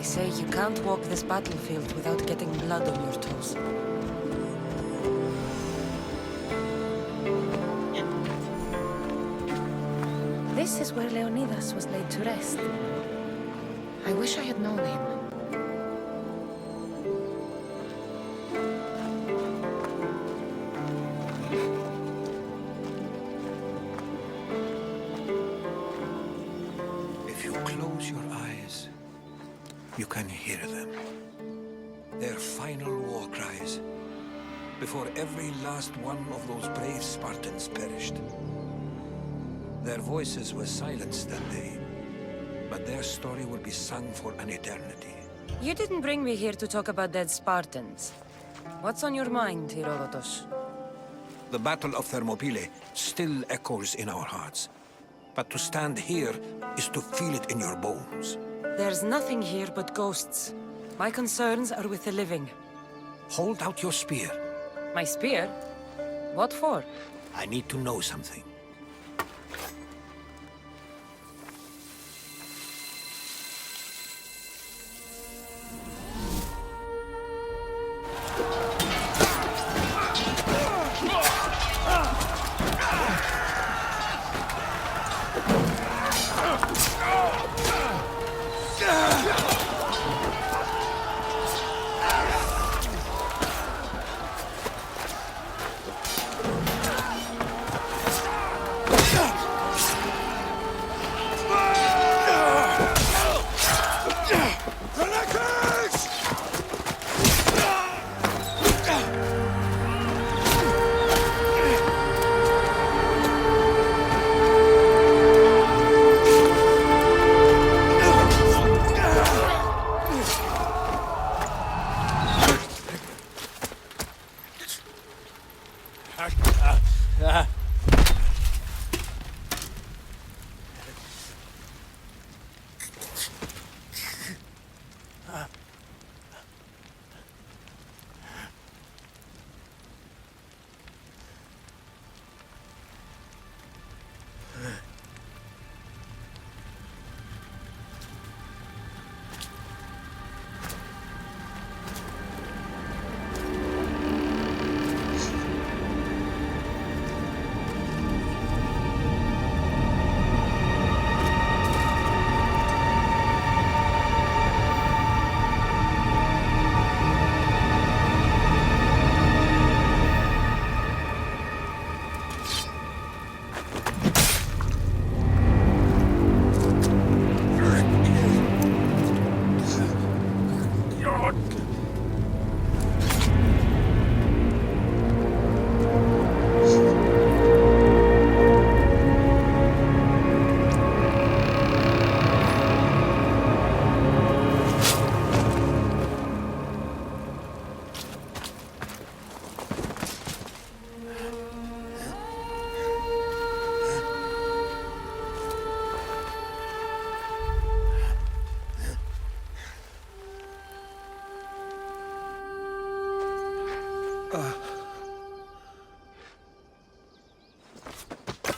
They say you can't walk this battlefield without getting blood on your toes. This is where Leonidas was laid to rest. I wish I had known him. If you close your eyes, you can hear them. Their final war cries, before every last one of those brave Spartans perished. Their voices were silenced that day, but their story will be sung for an eternity. You didn't bring me here to talk about dead Spartans. What's on your mind, Herodotus? The Battle of Thermopylae still echoes in our hearts. But to stand here is to feel it in your bones. There's nothing here but ghosts. My concerns are with the living. Hold out your spear. My spear? What for? I need to know something.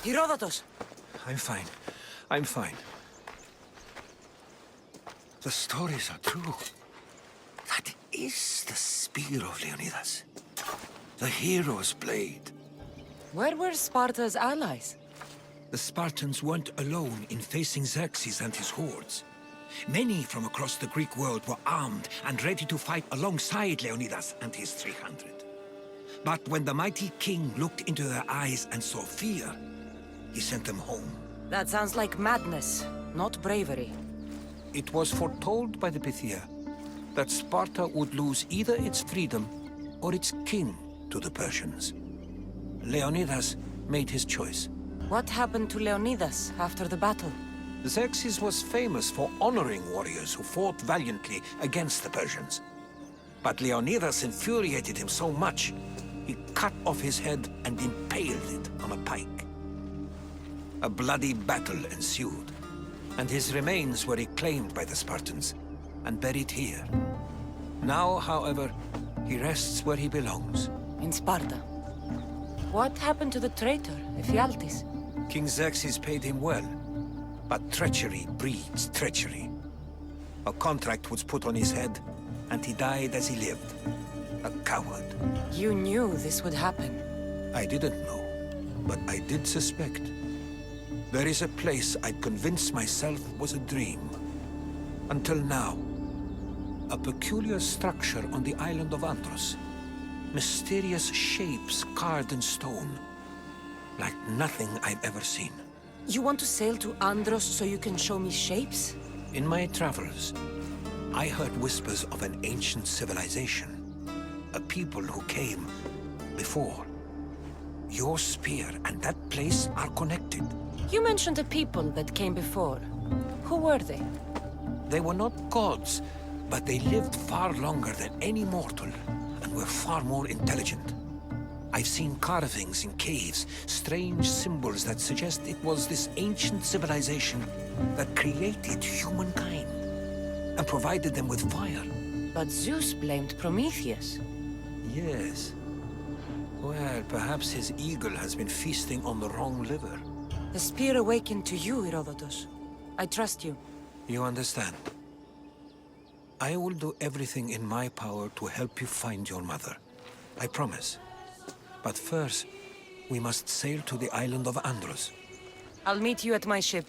Herodotus! I'm fine. I'm fine. The stories are true. That is the spear of Leonidas. The hero's blade. Where were Sparta's allies? The Spartans weren't alone in facing Xerxes and his hordes. Many from across the Greek world were armed and ready to fight alongside Leonidas and his 300. But when the mighty king looked into their eyes and saw fear, he sent them home. That sounds like madness, not bravery. It was foretold by the Pythia that Sparta would lose either its freedom or its king to the Persians. Leonidas made his choice. What happened to Leonidas after the battle? Xerxes was famous for honoring warriors who fought valiantly against the Persians. But Leonidas infuriated him so much, he cut off his head and impaled it on a pike. A bloody battle ensued, and his remains were reclaimed by the Spartans and buried here. Now, however, he rests where he belongs. In Sparta. What happened to the traitor, Ephialtes? King Xerxes paid him well, but treachery breeds treachery. A contract was put on his head, and he died as he lived. A coward. You knew this would happen. I didn't know, but I did suspect. There is a place I'd convinced myself was a dream. Until now. A peculiar structure on the island of Andros. Mysterious shapes carved in stone. Like nothing I've ever seen. You want to sail to Andros so you can show me shapes? In my travels, I heard whispers of an ancient civilization. A people who came before. Your spear and that place are connected. You mentioned a people that came before. Who were they? They were not gods, but they lived far longer than any mortal, and were far more intelligent. I've seen carvings in caves, strange symbols that suggest it was this ancient civilization that created humankind, and provided them with fire. But Zeus blamed Prometheus. Yes. Well, perhaps his eagle has been feasting on the wrong liver. The spear awakened to you, Herodotus. I trust you. You understand? I will do everything in my power to help you find your mother. I promise. But first, we must sail to the island of Andros. I'll meet you at my ship.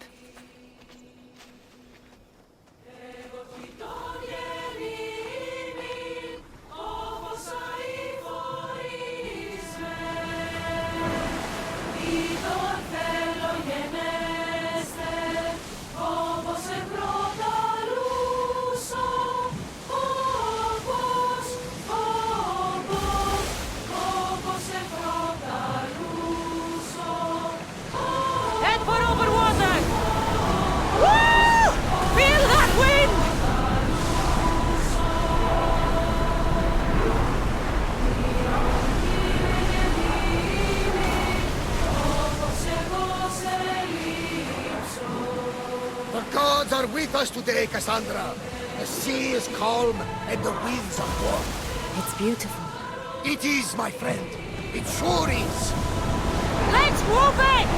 Are with us today, Kassandra. The sea is calm and the winds are warm. It's beautiful. It is, my friend. It sure is. Let's move it!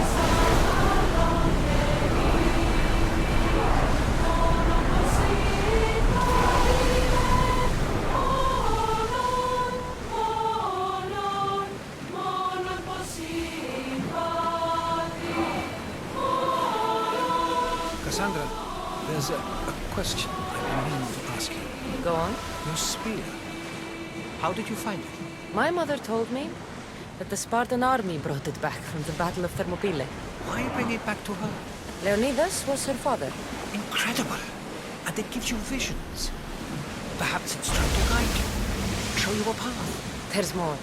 Kassandra, there's a question I've been meaning to ask you. Go on. Your spear. How did you find it? My mother told me that the Spartan army brought it back from the Battle of Thermopylae. Why bring it back to her? Leonidas was her father. Incredible. And it gives you visions. Perhaps it's trying to guide you. Show you a path. There's more.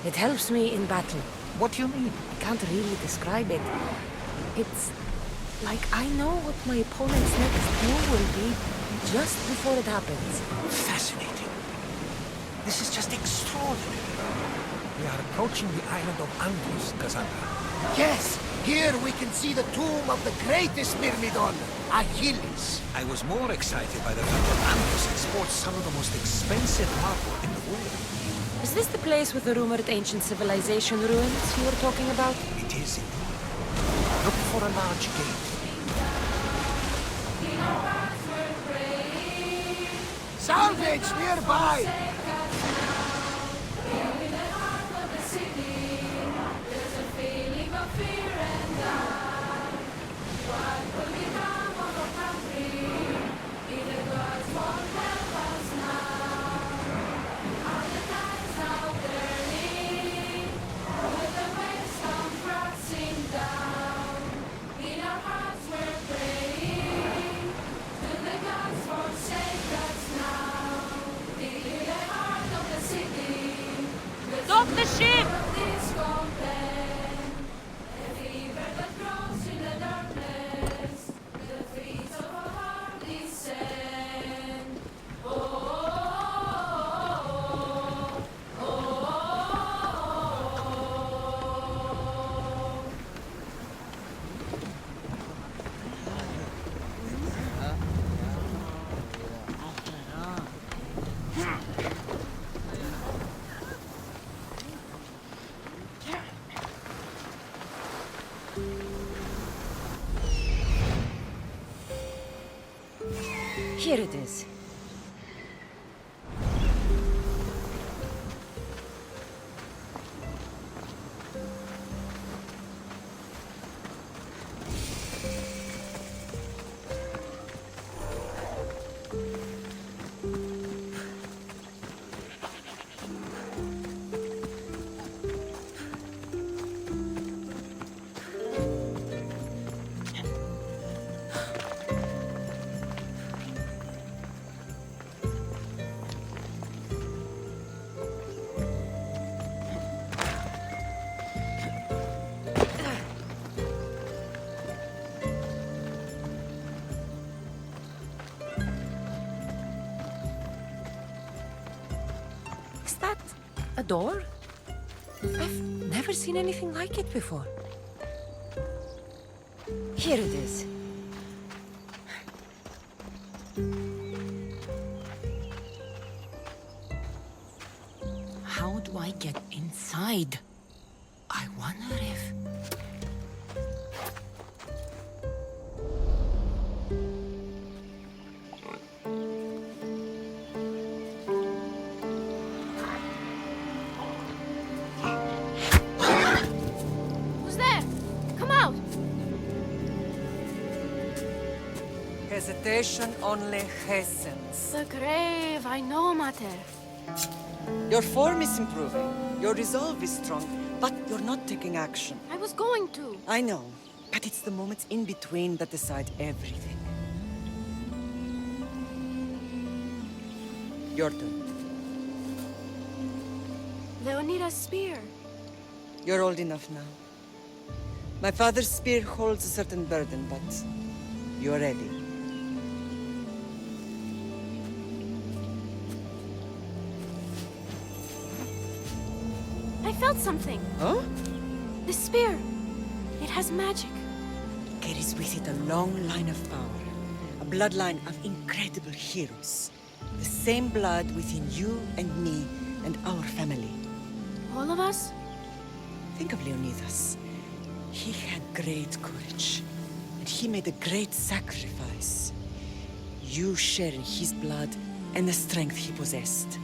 It helps me in battle. What do you mean? I can't really describe it. It's like I know what my opponent's next move will be just before it happens. Fascinating. This is just extraordinary. We are approaching the island of Andros, Kassandra. Yes, here we can see the tomb of the greatest Myrmidon, Achilles. I was more excited by the fact that Andros exports some of the most expensive marble in the world. Is this the place with the rumored ancient civilization ruins you were talking about? It is indeed. for a large gate. Salvage nearby! Stop the ship! Here it is. Is that a door? I've never seen anything like it before. Here it is. How do I get inside? I wonder if... Who's there? Come out! Hesitation only hastens. The grave, I know, Mater. Your form is improving, your resolve is strong, but you're not taking action. I was going to. I know, but it's the moments in between that decide everything. Your turn. Leonida's spear. You're old enough now. My father's spear holds a certain burden, but you're ready. I felt something. Huh? The spear. It has magic. Carries with it a long line of power. A bloodline of incredible heroes. The same blood within you and me and our family. All of us? Think of Leonidas. He had great courage. And he made a great sacrifice. You share in his blood and the strength he possessed.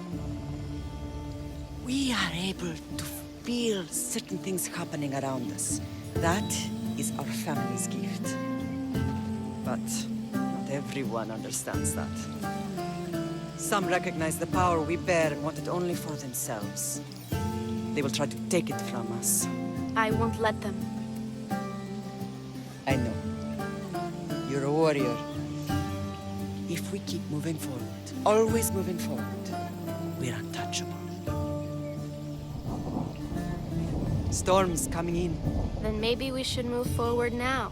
We are able to feel certain things happening around us. That is our family's gift. But not everyone understands that. Some recognize the power we bear and want it only for themselves. They will try to take it from us. I won't let them. I know. You're a warrior. If we keep moving forward, always moving forward, we're untouchable. Storm's coming in. Then maybe we should move forward now.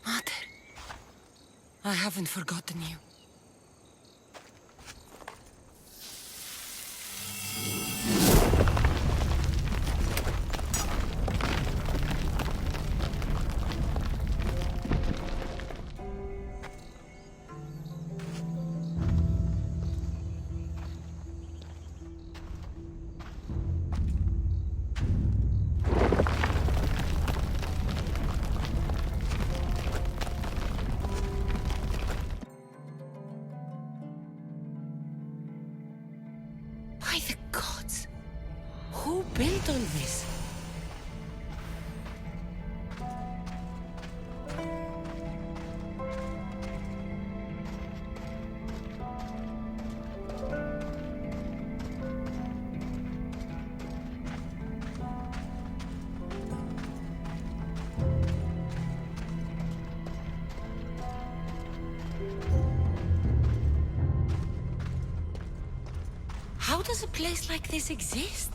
Mater, I haven't forgotten you. built all this? How does a place like this exist?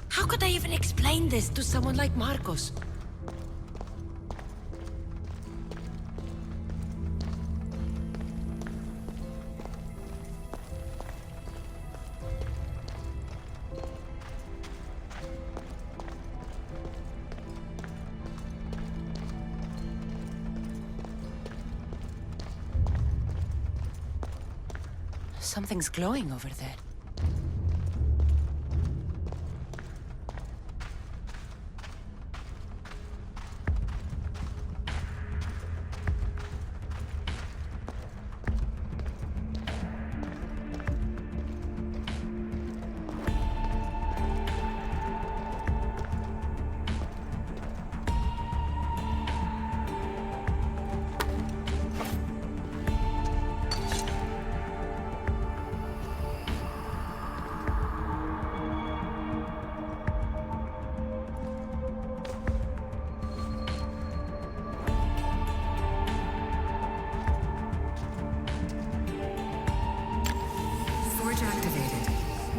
How could I even explain this to someone like Marcos? Something's glowing over there. Activated.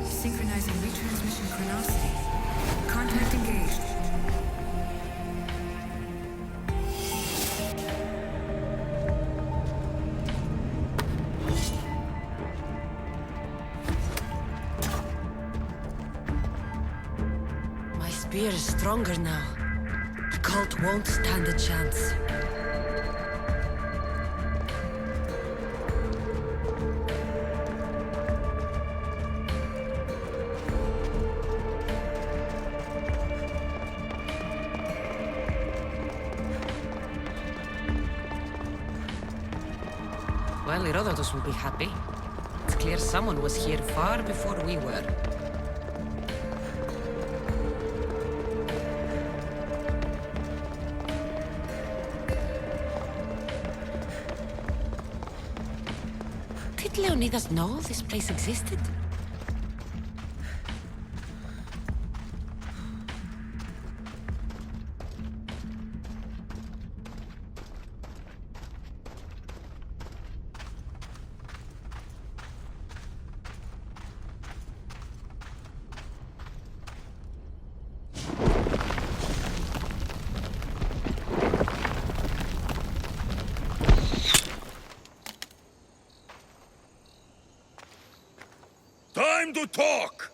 Synchronizing retransmission chronicity. Contact engaged. My spear is stronger now. The cult won't stand a chance. Well, Herodotus will be happy. It's clear someone was here far before we were. Did Leonidas know this place existed? Time to talk!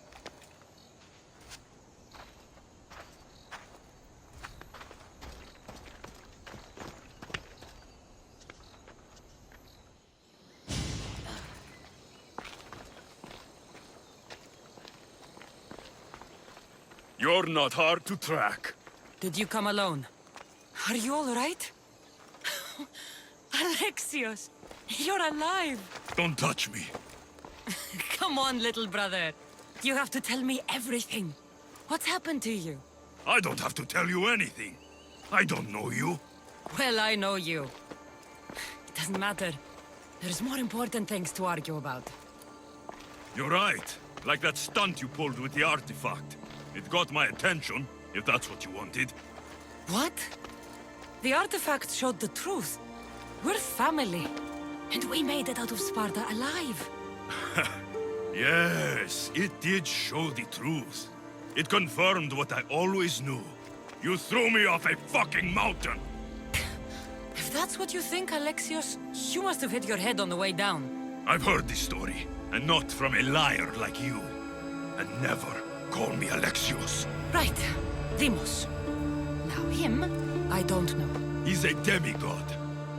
You're not hard to track. Did you come alone? Are you all right? Alexios, you're alive! Don't touch me. Come on, little brother. You have to tell me everything. What's happened to you? I don't have to tell you anything. I don't know you. Well, I know you. It doesn't matter. There's more important things to argue about. You're right. Like that stunt you pulled with the artifact. It got my attention, if that's what you wanted. What? The artifact showed the truth. We're family. And we made it out of Sparta alive. Yes, it did show the truth. It confirmed what I always knew. You threw me off a fucking mountain! If that's what you think, Alexios, you must have hit your head on the way down. I've heard this story, and not from a liar like you. And never call me Alexios. Right. DEIMOS. Now him, I don't know. He's a demigod,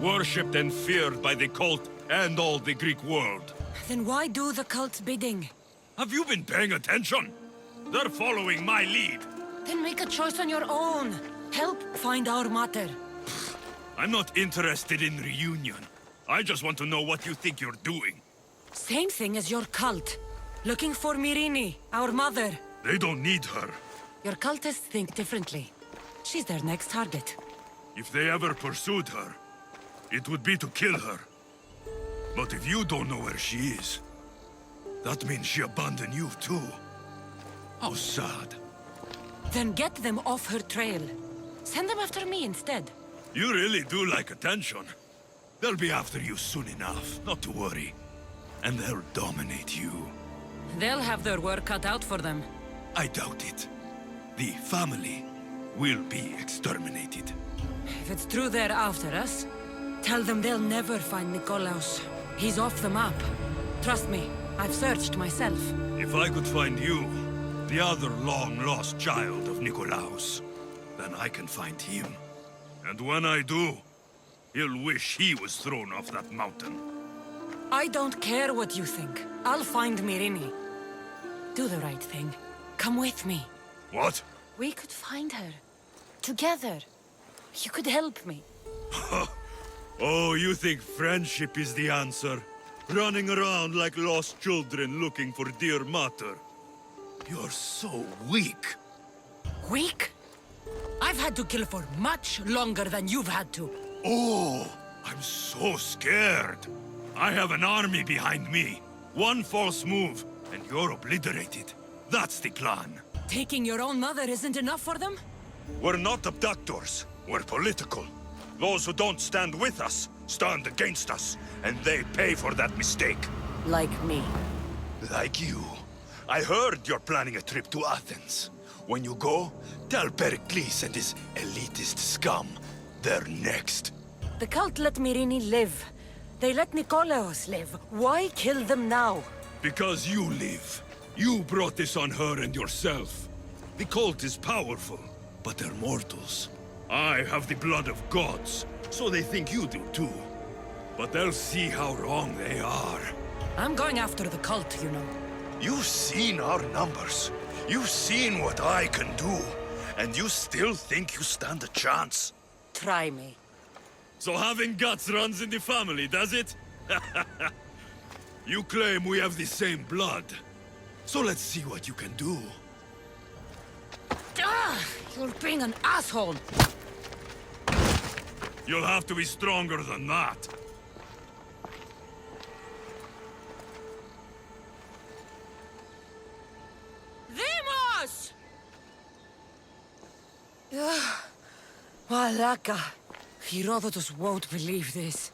worshipped and feared by the cult and all the Greek world. Then why do the cult's bidding? Have you been paying attention? They're following my lead. Then make a choice on your own. Help find our mater. I'm not interested in reunion. I just want to know what you think you're doing. Same thing as your cult. Looking for Myrrine, our mother. They don't need her. Your cultists think differently. She's their next target. If they ever pursued her, it would be to kill her. But if you don't know where she is, that means she abandoned you too. How sad. Then get them off her trail. Send them after me instead. You really do like attention. They'll be after you soon enough, not to worry. And they'll dominate you. They'll have their work cut out for them. I doubt it. The family will be exterminated. If it's true they're after us, tell them they'll never find Nikolaos. He's off the map. Trust me, I've searched myself. If I could find you, the other long-lost child of Nikolaos, then I can find him. And when I do, he'll wish he was thrown off that mountain. I don't care what you think. I'll find Myrrine. Do the right thing. Come with me. What? We could find her. Together. You could help me. Oh, you think friendship is the answer? Running around like lost children looking for dear mater. You're so weak. Weak? I've had to kill for much longer than you've had to. Oh, I'm so scared. I have an army behind me. One false move, and you're obliterated. That's the plan. Taking your own mother isn't enough for them? We're not abductors. We're political. Those who don't stand with us, stand against us. And they pay for that mistake. Like me. Like you. I heard you're planning a trip to Athens. When you go, tell Pericles and his elitist scum they're next. The cult let Myrrine live. They let Nikolaos live. Why kill them now? Because you live. You brought this on her and yourself. The cult is powerful, but they're mortals. I have the blood of gods, so they think you do too. But they'll see how wrong they are. I'm going after the cult, you know. You've seen our numbers. You've seen what I can do. And you still think you stand a chance? Try me. So having guts runs in the family, does it? You claim we have the same blood. So let's see what you can do. You're being an asshole. You'll have to be stronger than that. DEIMOS! Malaka. Herodotus won't believe this.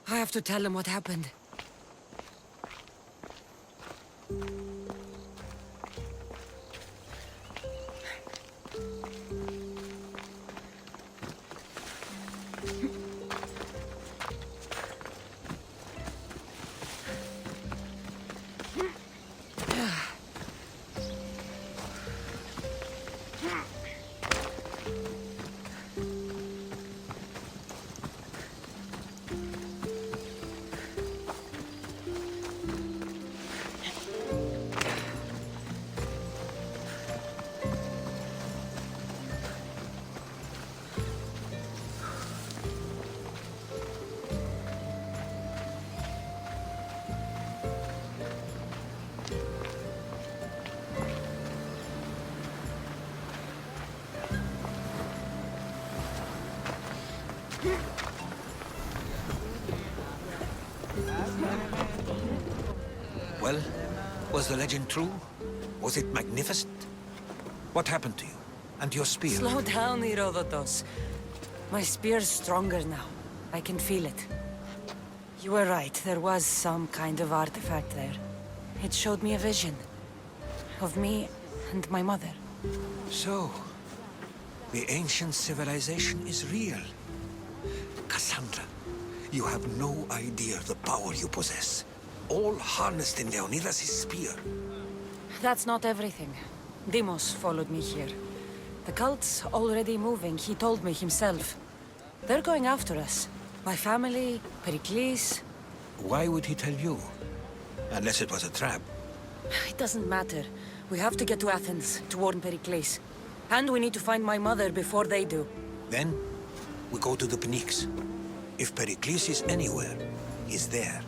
I have to tell him what happened. Well, was the legend true? Was it magnificent? What happened to you? And your spear? Slow down, Herodotus. My spear's stronger now. I can feel it. You were right, there was some kind of artifact there. It showed me a vision. Of me and my mother. So, the ancient civilization is real. Kassandra, you have no idea the power you possess. All harnessed in Leonidas' spear. That's not everything. DEIMOS followed me here. The cult's already moving, he told me himself. They're going after us. My family, Pericles. Why would he tell you? Unless it was a trap. It doesn't matter. We have to get to Athens, to warn Pericles. And we need to find my mother before they do. Then, we go to the Pnyx. If Pericles is anywhere, he's there.